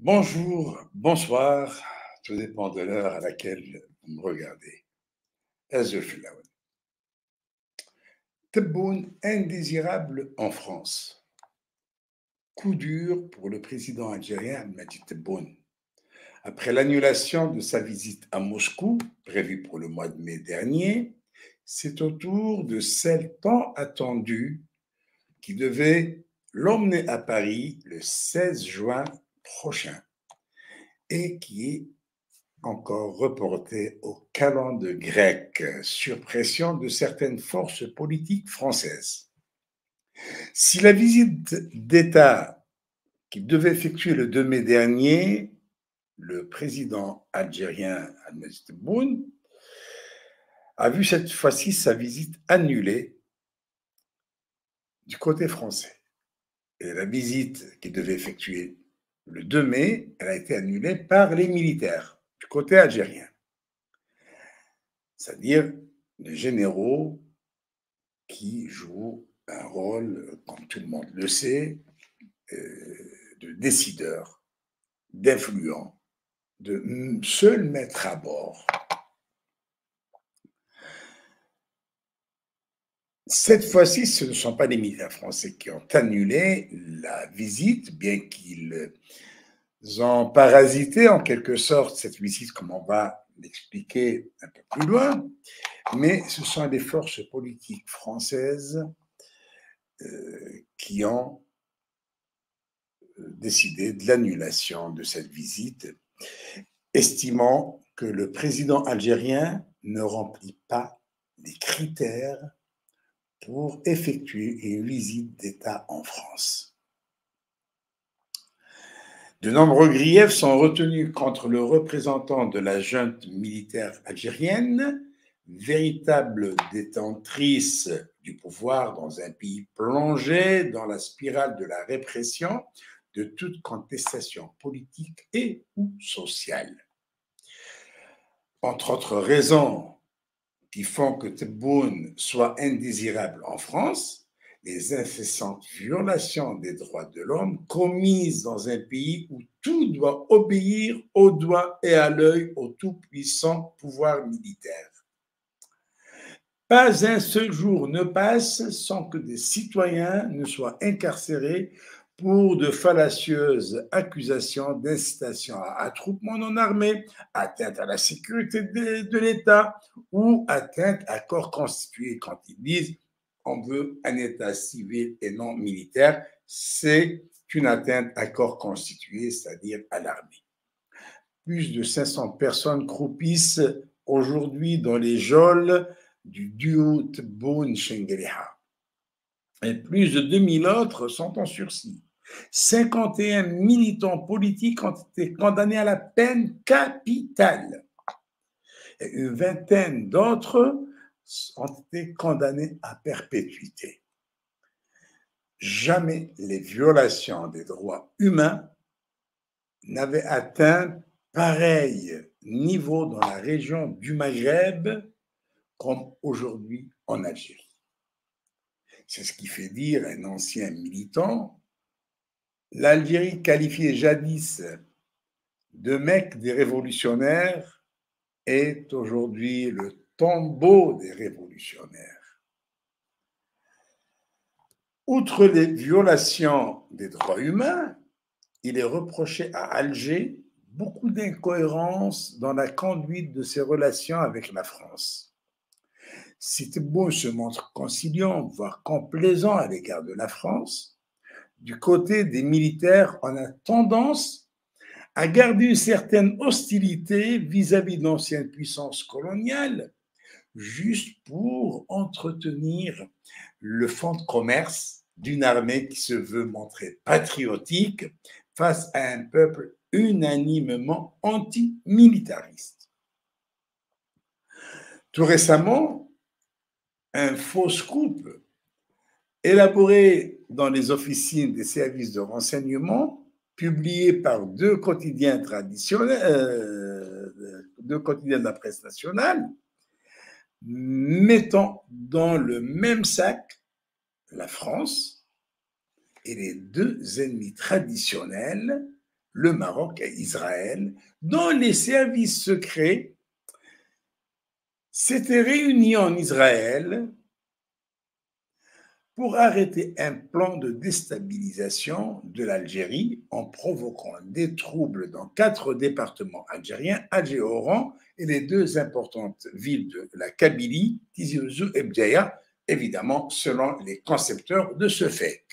Bonjour, bonsoir, tout dépend de l'heure à laquelle vous me regardez. Azoulay. Tebboune indésirable en France. Coup dur pour le président algérien Majid Tebboune. Après l'annulation de sa visite à Moscou, prévue pour le mois de mai dernier, c'est au tour de celle tant attendue qui devait l'emmener à Paris le 16 juin prochain et qui est encore reporté au calende grec sur pression de certaines forces politiques françaises. Si la visite d'État qu'il devait effectuer le 2 mai dernier, le président algérien Ahmed Tebboune a vu cette fois-ci sa visite annulée du côté français. Et la visite qu'il devait effectuer le 2 mai, elle a été annulée par les militaires du côté algérien. C'est-à-dire les généraux qui jouent un rôle, comme tout le monde le sait, de décideur, d'influent, de seul mettre à bord. Cette fois-ci, ce ne sont pas les militaires français qui ont annulé la visite, bien qu'ils ont parasité en quelque sorte cette visite, comme on va l'expliquer un peu plus loin, mais ce sont les forces politiques françaises qui ont décidé de l'annulation de cette visite, estimant que le président algérien ne remplit pas les critères pour effectuer une visite d'État en France. De nombreux griefs sont retenus contre le représentant de la junte militaire algérienne, véritable détentrice du pouvoir dans un pays plongé dans la spirale de la répression de toute contestation politique et ou sociale. Entre autres raisons qui font que Tebboune soit indésirable en France, les incessantes violations des droits de l'homme commises dans un pays où tout doit obéir au doigt et à l'œil au tout-puissant pouvoir militaire. Pas un seul jour ne passe sans que des citoyens ne soient incarcérés pour de fallacieuses accusations d'incitation à attroupement non armé, atteinte à la sécurité de l'État ou atteinte à corps constitué. Quand ils disent on veut un État civil et non militaire, c'est une atteinte à corps constitué, c'est-à-dire à l'armée. Plus de 500 personnes croupissent aujourd'hui dans les geôles du duo Tebboune-Chengueleha. Et plus de 2000 autres sont en sursis. 51 militants politiques ont été condamnés à la peine capitale. Et une vingtaine d'autres ont été condamnés à perpétuité. Jamais les violations des droits humains n'avaient atteint pareil niveau dans la région du Maghreb comme aujourd'hui en Algérie. C'est ce qui fait dire un ancien militant, l'Algérie qualifiée jadis de Mecque des révolutionnaires est aujourd'hui le tombeau des révolutionnaires. Outre les violations des droits humains, il est reproché à Alger beaucoup d'incohérences dans la conduite de ses relations avec la France. Si Tebboune se montre conciliant, voire complaisant à l'égard de la France, du côté des militaires, on a tendance à garder une certaine hostilité vis-à-vis d'anciennes puissances coloniales, juste pour entretenir le fonds de commerce d'une armée qui se veut montrer patriotique face à un peuple unanimement anti-militariste. Tout récemment, un faux scoop élaboré dans les officines des services de renseignement, publié par deux quotidiens traditionnels, deux quotidiens de la presse nationale, mettant dans le même sac la France et les deux ennemis traditionnels, le Maroc et Israël, dont les services secrets s'étaient réunis en Israël pour arrêter un plan de déstabilisation de l'Algérie en provoquant des troubles dans 4 départements algériens, Hadji Oran et les 2 importantes villes de la Kabylie, Tizi Ouzou et Bdaya, évidemment selon les concepteurs de ce fait.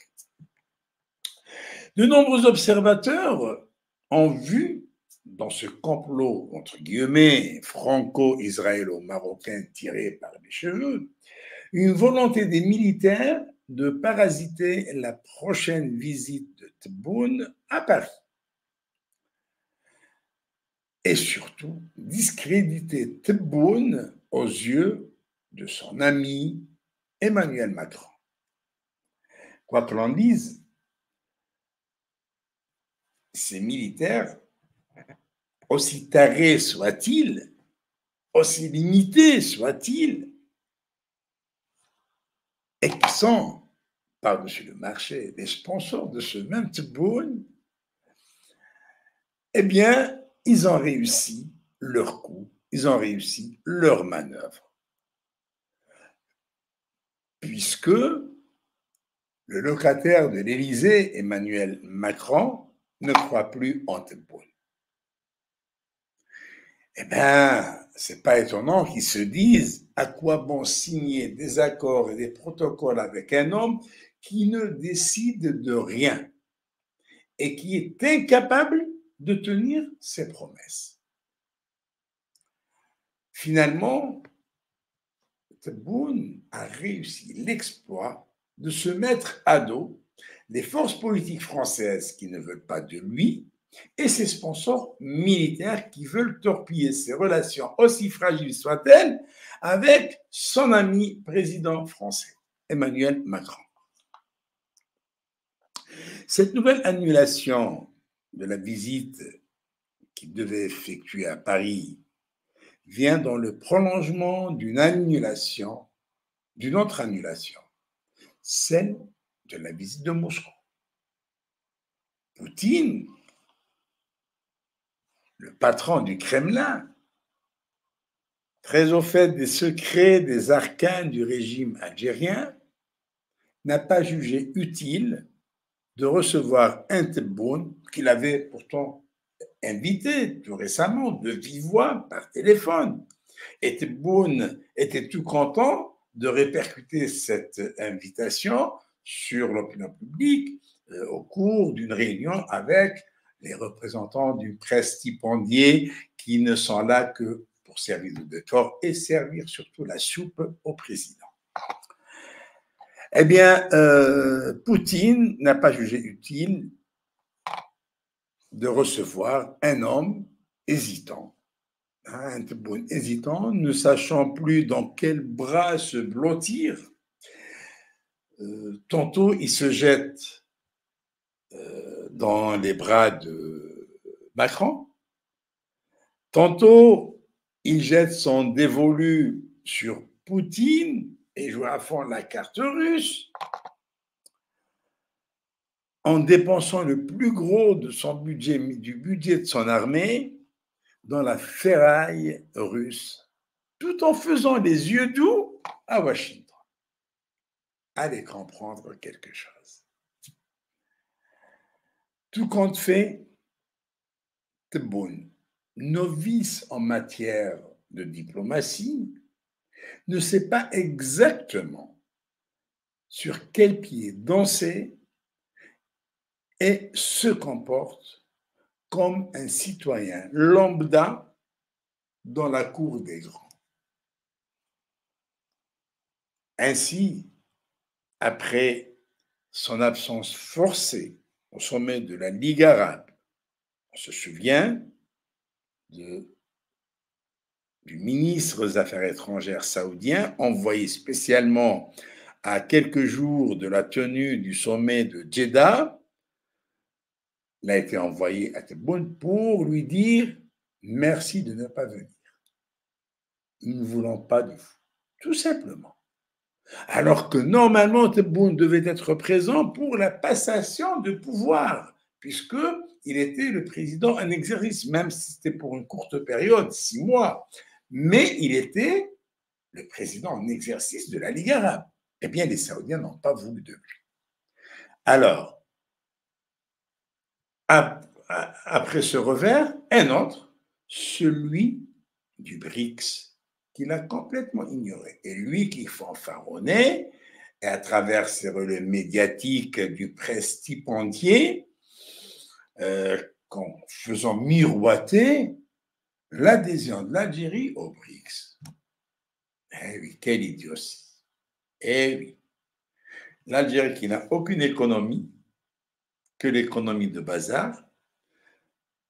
De nombreux observateurs ont vu dans ce complot, entre guillemets, franco-israélo-marocain tiré par les cheveux, une volonté des militaires de parasiter la prochaine visite de Tebboune à Paris. Et surtout, discréditer Tebboune aux yeux de son ami Emmanuel Macron. Quoi que l'on dise, ces militaires, aussi tarés soient-ils, aussi limités soient-ils, et qui sont, par-dessus le marché, des sponsors de ce même Tebboune, eh bien, ils ont réussi leur coup, ils ont réussi leur manœuvre. Puisque le locataire de l'Élysée, Emmanuel Macron, ne croit plus en Tebboune. Eh bien, ce n'est pas étonnant qu'ils se disent à quoi bon signer des accords et des protocoles avec un homme qui ne décide de rien et qui est incapable de tenir ses promesses. Finalement, Tebboune a réussi l'exploit de se mettre à dos les forces politiques françaises qui ne veulent pas de lui et ses sponsors militaires qui veulent torpiller ses relations, aussi fragiles soient-elles, avec son ami président français, Emmanuel Macron. Cette nouvelle annulation de la visite qu'il devait effectuer à Paris vient dans le prolongement d'une autre annulation, celle de la visite de Moscou. Poutine, le patron du Kremlin, très au fait des secrets, des arcanes du régime algérien, n'a pas jugé utile de recevoir un Tebboune qu'il avait pourtant invité tout récemment de vive voix par téléphone. Et Tebboune était tout content de répercuter cette invitation sur l'opinion publique au cours d'une réunion avec les représentants d'une presse stipendiée qui ne sont là que pour servir de décor et servir surtout la soupe au président. Eh bien, Poutine n'a pas jugé utile de recevoir un homme hésitant, un Tebboune hésitant, ne sachant plus dans quel bras se blottir. Tantôt, il se jette dans les bras de Macron, tantôt, il jette son dévolu sur Poutine et joue à fond la carte russe en dépensant le plus gros de son budget, du budget de son armée dans la ferraille russe, tout en faisant les yeux doux à Washington. Allez comprendre quelque chose. Tout compte fait, Tebboune, novice en matière de diplomatie, ne sait pas exactement sur quel pied danser et se comporte comme un citoyen lambda dans la cour des grands. Ainsi, après son absence forcée au sommet de la Ligue arabe, on se souvient du ministre des Affaires étrangères saoudien envoyé spécialement à quelques jours de la tenue du sommet de Jeddah. Il a été envoyé à Tebboune pour lui dire merci de ne pas venir. Nous ne voulons pas de vous, tout simplement. Alors que normalement Tebboune devait être présent pour la passation de pouvoir puisqu'il était le président en exercice, même si c'était pour une courte période, 6 mois. Mais il était le président en exercice de la Ligue arabe. Eh bien, les Saoudiens n'ont pas voulu de lui. Alors, après ce revers, un autre, celui du BRICS, qu'il a complètement ignoré. Et lui qui fanfaronnait, et à travers ses relais médiatiques du presse stipendier, en faisant miroiter l'adhésion de l'Algérie au BRICS. Eh oui, quelle idiotie. Eh oui. L'Algérie qui n'a aucune économie, que l'économie de bazar,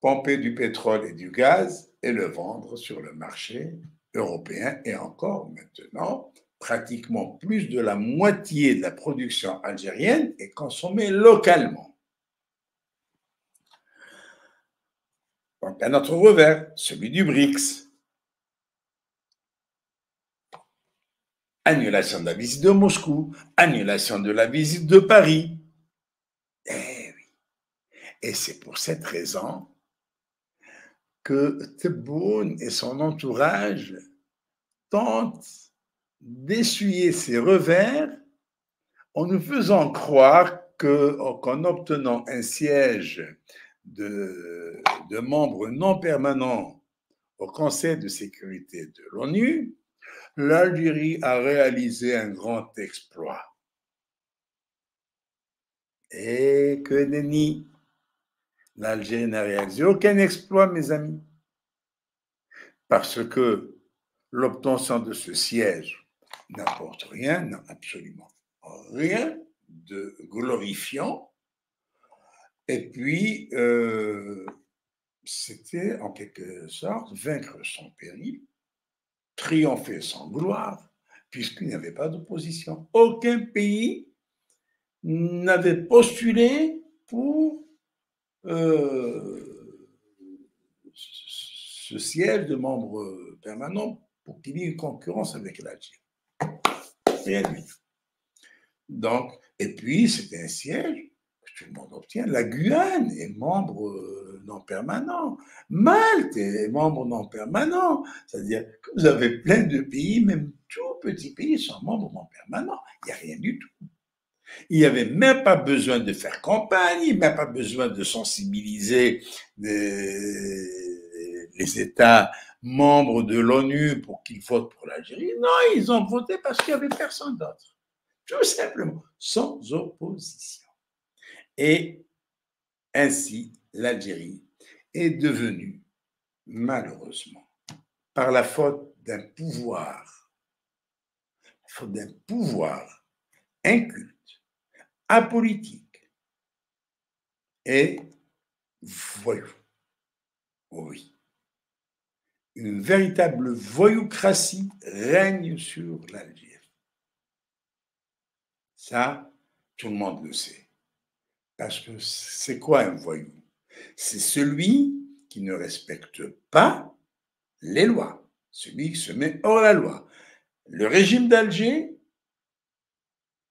pomper du pétrole et du gaz et le vendre sur le marché européen et encore maintenant, pratiquement plus de la moitié de la production algérienne est consommée localement. Donc, un autre revers, celui du BRICS. Annulation de la visite de Moscou, annulation de la visite de Paris. Eh oui. Et c'est pour cette raison que Tebboune et son entourage tentent d'essuyer ses revers en nous faisant croire qu'en obtenant un siège de membres non permanents au Conseil de sécurité de l'ONU, l'Algérie a réalisé un grand exploit. Et que nenni, l'Algérie n'a réalisé aucun exploit, mes amis, parce que l'obtention de ce siège n'apporte rien, non, absolument rien de glorifiant. Et puis, c'était en quelque sorte vaincre son péril, triompher sans gloire, puisqu'il n'y avait pas d'opposition. Aucun pays n'avait postulé pour ce siège de membre permanent pour qu'il y ait une concurrence avec l'Algérie. Rien du tout. Donc, et puis, c'était un siège que tout le monde obtient. La Guyane est membre non permanent. Malte est membre non permanent. C'est-à-dire que vous avez plein de pays, même tout petits pays, sont membres non permanents. Il n'y a rien du tout. Il n'y avait même pas besoin de faire campagne, même pas besoin de sensibiliser les États membres de l'ONU pour qu'ils votent pour l'Algérie. Non, ils ont voté parce qu'il n'y avait personne d'autre. Tout simplement, sans opposition. Et ainsi, l'Algérie est devenue, malheureusement, par la faute d'un pouvoir inculte, apolitique et voyou. Oui. Une véritable voyoucratie règne sur l'Algérie. Ça, tout le monde le sait. Parce que c'est quoi un voyou? C'est celui qui ne respecte pas les lois, celui qui se met hors la loi. Le régime d'Alger,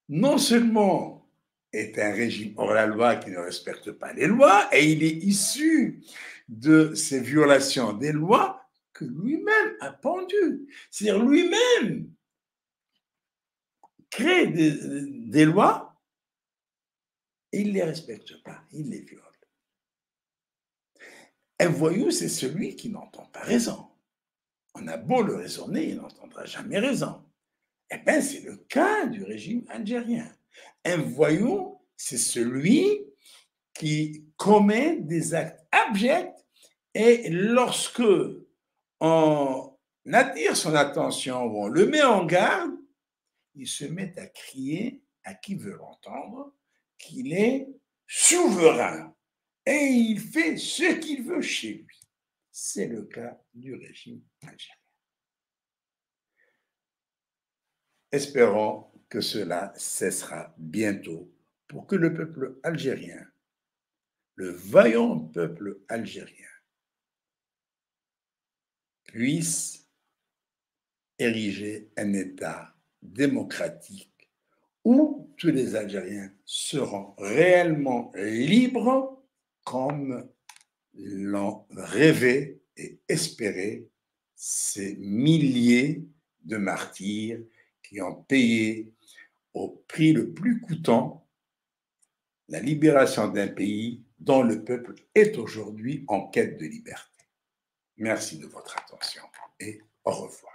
non seulement est un régime hors la loi qui ne respecte pas les lois, et il est issu de ces violations des lois que lui-même a pendues. C'est-à-dire lui-même crée des lois et il ne les respecte pas, il les viole. Un voyou, c'est celui qui n'entend pas raison. On a beau le raisonner, il n'entendra jamais raison. Eh bien, c'est le cas du régime algérien. Un voyou, c'est celui qui commet des actes abjects et lorsque on attire son attention ou on le met en garde, il se met à crier à qui veut l'entendre qu'il est souverain et il fait ce qu'il veut chez lui. C'est le cas du régime algérien. Espérons que cela cessera bientôt pour que le peuple algérien, le vaillant peuple algérien, puisse ériger un État démocratique où tous les Algériens seront réellement libres comme l'ont rêvé et espéré ces milliers de martyrs qui ont payé au prix le plus coûtant la libération d'un pays dont le peuple est aujourd'hui en quête de liberté. Merci de votre attention et au revoir.